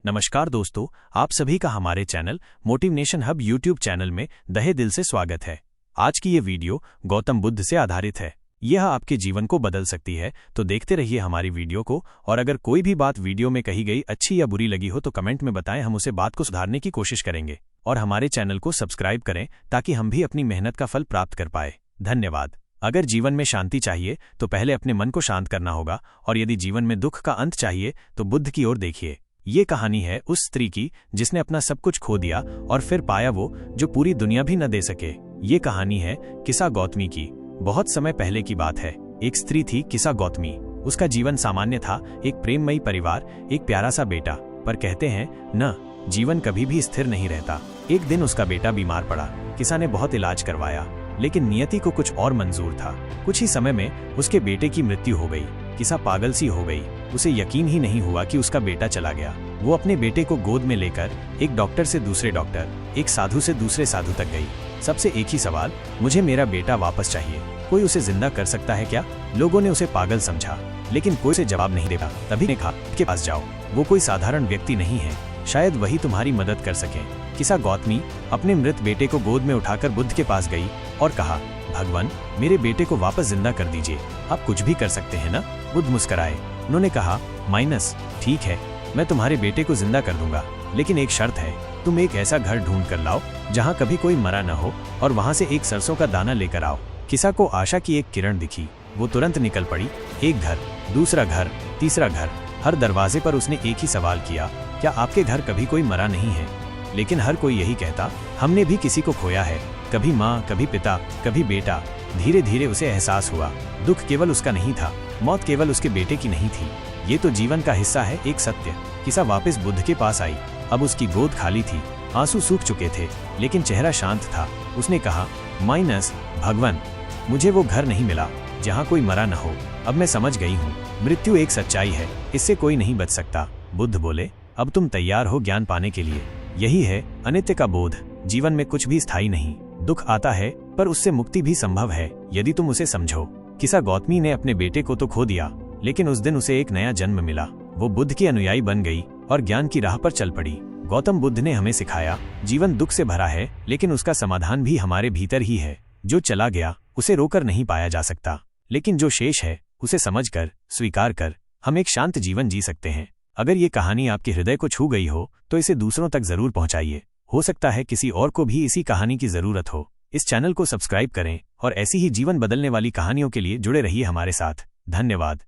नमस्कार दोस्तों, आप सभी का हमारे channel motivation hub YouTube channel में तहे दिल से स्वागत है। आज की ये वीडियो गौतम बुद्ध से आधारित है। यह आपके जीवन को बदल सकती है, तो देखते रहिए हमारी वीडियो को। और अगर कोई भी बात वीडियो में कही गई अच्छी या बुरी लगी हो तो कमेंट में बताएं, हम उसे बात को सुधारने की कोशिश करेंगे। और हमारे चैनल को सब्सक्राइब करें ताकि हम भी अपनी मेहनत का फल प्राप्त कर पाए। धन्यवाद। अगर जीवन में शांति चाहिए तो पहले अपने मन को शांत करना होगा, और यदि जीवन में दुख का अंत चाहिए तो बुद्ध की ओर देखिए। ये कहानी है उस स्त्री की जिसने अपना सब कुछ खो दिया और फिर पाया वो जो पूरी दुनिया भी न दे सके। ये कहानी है किसा गौतमी की। बहुत समय पहले की बात है। एक स्त्री थी किसा गौतमी। उसका जीवन सामान्य था, एक प्रेममयी परिवार, एक प्यारा सा बेटा। पर कहते हैं न, जीवन कभी भी स्थिर नहीं रहता। एक दिन उसका बेटा बीमार पड़ा। किसा ने बहुत इलाज करवाया, लेकिन नियति को कुछ और मंजूर था। कुछ ही समय में उसके बेटे की मृत्यु हो गई। किसा पागल सी हो गई। उसे यकीन ही नहीं हुआ कि उसका बेटा चला गया। वो अपने बेटे को गोद में लेकर एक डॉक्टर से दूसरे डॉक्टर, एक साधु से दूसरे साधु तक गई। सबसे एक ही सवाल, मुझे मेरा बेटा वापस चाहिए। कोई उसे जिंदा कर सकता है क्या? लोगों ने उसे पागल समझा, लेकिन कोई उसे जवाब नहीं देता। तभी ने कहा, के पास जाओ, वो कोई साधारण व्यक्ति नहीं है, शायद वही तुम्हारी मदद कर सके। किसा गौतमी अपने मृत बेटे को गोद में उठाकर बुद्ध के पास गई और कहा, भगवान, मेरे बेटे को वापस जिंदा कर दीजिए। आप कुछ भी कर सकते हैं ना? बुद्ध मुस्कराए। उन्होंने कहा, ठीक है, मैं तुम्हारे बेटे को जिंदा कर दूंगा, लेकिन एक शर्त है। तुम एक ऐसा घर ढूंढ कर लाओ जहाँ कभी कोई मरा न हो, और वहाँ से एक सरसों का दाना लेकर आओ। किसा को आशा की एक किरण दिखी। वो तुरंत निकल पड़ी। एक घर, दूसरा घर, तीसरा घर। हर दरवाजे पर उसने एक ही सवाल किया, क्या आपके घर कभी कोई मरा नहीं है? लेकिन हर कोई यही कहता, हमने भी किसी को खोया है, कभी माँ, कभी पिता, कभी बेटा। धीरे धीरे उसे एहसास हुआ, दुख केवल उसका नहीं था, मौत केवल उसके बेटे की नहीं थी। ये तो जीवन का हिस्सा है, एक सत्य। किसा वापस बुद्ध के पास आई। अब उसकी गोद खाली थी, आंसू सूख चुके थे, लेकिन चेहरा शांत था। उसने कहा, भगवान, मुझे वो घर नहीं मिला जहाँ कोई मरा न हो। अब मैं समझ गई हूँ, मृत्यु एक सच्चाई है, इससे कोई नहीं बच सकता। बुद्ध बोले, अब तुम तैयार हो ज्ञान पाने के लिए। यही है अनित्य का बोध। जीवन में कुछ भी स्थायी नहीं। दुख आता है, पर उससे मुक्ति भी संभव है यदि तुम उसे समझो। किसा गौतमी ने अपने बेटे को तो खो दिया, लेकिन उस दिन उसे एक नया जन्म मिला। वो बुद्ध की अनुयायी बन गई और ज्ञान की राह पर चल पड़ी। गौतम बुद्ध ने हमें सिखाया, जीवन दुख से भरा है, लेकिन उसका समाधान भी हमारे भीतर ही है। जो चला गया उसे रोकर नहीं पाया जा सकता, लेकिन जो शेष है उसे समझकर, स्वीकार कर हम एक शांत जीवन जी सकते हैं। अगर ये कहानी आपके हृदय को छू गई हो तो इसे दूसरों तक जरूर पहुंचाइए। हो सकता है किसी और को भी इसी कहानी की जरूरत हो। इस चैनल को सब्सक्राइब करें और ऐसी ही जीवन बदलने वाली कहानियों के लिए जुड़े रहिए हमारे साथ। धन्यवाद।